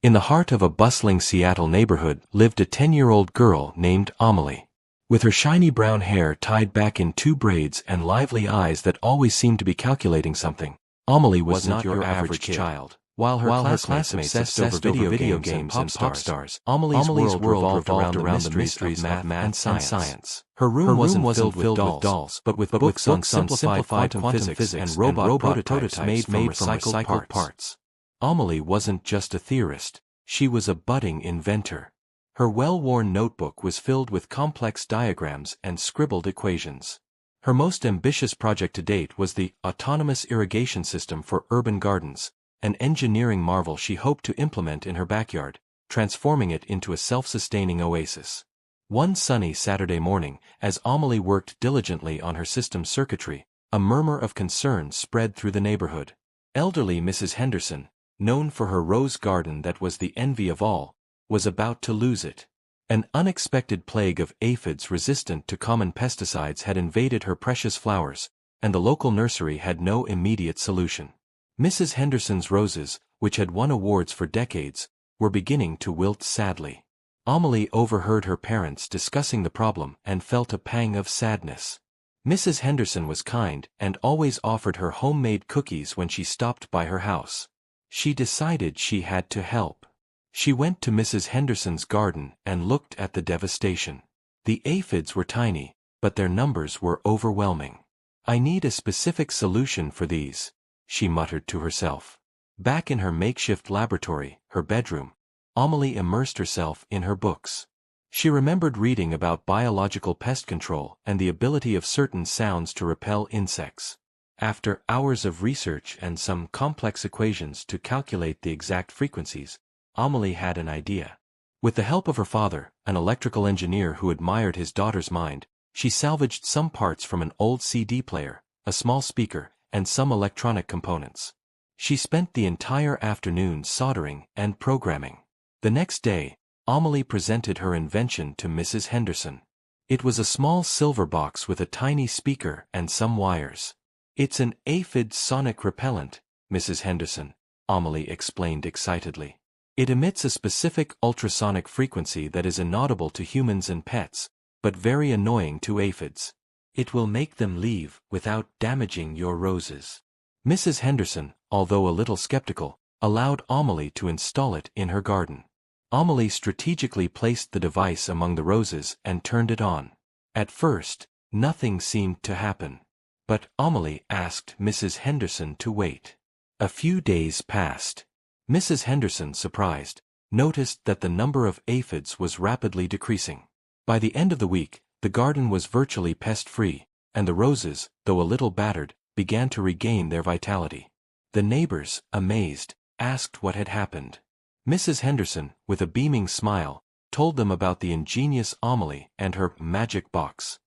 In the heart of a bustling Seattle neighborhood lived a 10-year-old girl named Amelie. With her shiny brown hair tied back in 2 braids and lively eyes that always seemed to be calculating something, Amelie was not your average child. While her classmates obsessed over video games and pop stars, Amelie's world revolved around the mysteries of math and science. Her room wasn't filled with dolls, but with books on simplified quantum physics and robot prototypes made from recycled parts. Amelie wasn't just a theorist, she was a budding inventor. Her well-worn notebook was filled with complex diagrams and scribbled equations. Her most ambitious project to date was the autonomous irrigation system for urban gardens, an engineering marvel she hoped to implement in her backyard, transforming it into a self-sustaining oasis. One sunny Saturday morning, as Amelie worked diligently on her system's circuitry, a murmur of concern spread through the neighborhood. Elderly Mrs. Henderson, known for her rose garden that was the envy of all, was about to lose it. An unexpected plague of aphids resistant to common pesticides had invaded her precious flowers, and the local nursery had no immediate solution. Mrs. Henderson's roses, which had won awards for decades, were beginning to wilt sadly. Amelie overheard her parents discussing the problem and felt a pang of sadness. Mrs. Henderson was kind and always offered her homemade cookies when she stopped by her house. She decided she had to help. She went to Mrs. Henderson's garden and looked at the devastation. The aphids were tiny, but their numbers were overwhelming. "I need a specific solution for these," she muttered to herself. Back in her makeshift laboratory, her bedroom, Amelie immersed herself in her books. She remembered reading about biological pest control and the ability of certain sounds to repel insects. After hours of research and some complex equations to calculate the exact frequencies, Amelie had an idea. With the help of her father, an electrical engineer who admired his daughter's mind, she salvaged some parts from an old CD player, a small speaker, and some electronic components. She spent the entire afternoon soldering and programming. The next day, Amelie presented her invention to Mrs. Henderson. It was a small silver box with a tiny speaker and some wires. "It's an aphid sonic repellent, Mrs. Henderson," Amelie explained excitedly. "It emits a specific ultrasonic frequency that is inaudible to humans and pets, but very annoying to aphids. It will make them leave without damaging your roses." Mrs. Henderson, although a little skeptical, allowed Amelie to install it in her garden. Amelie strategically placed the device among the roses and turned it on. At first, nothing seemed to happen. But Amelie asked Mrs. Henderson to wait. A few days passed. Mrs. Henderson, surprised, noticed that the number of aphids was rapidly decreasing. By the end of the week, the garden was virtually pest-free, and the roses, though a little battered, began to regain their vitality. The neighbors, amazed, asked what had happened. Mrs. Henderson, with a beaming smile, told them about the ingenious Amelie and her magic box.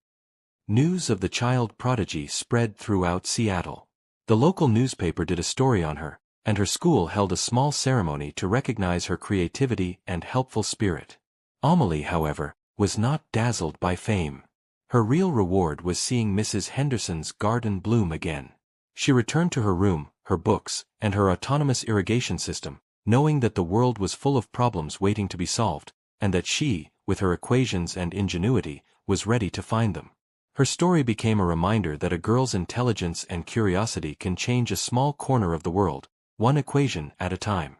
News of the child prodigy spread throughout Seattle. The local newspaper did a story on her, and her school held a small ceremony to recognize her creativity and helpful spirit. Amelie, however, was not dazzled by fame. Her real reward was seeing Mrs. Henderson's garden bloom again. She returned to her room, her books, and her autonomous irrigation system, knowing that the world was full of problems waiting to be solved, and that she, with her equations and ingenuity, was ready to find them. Her story became a reminder that a girl's intelligence and curiosity can change a small corner of the world, one equation at a time.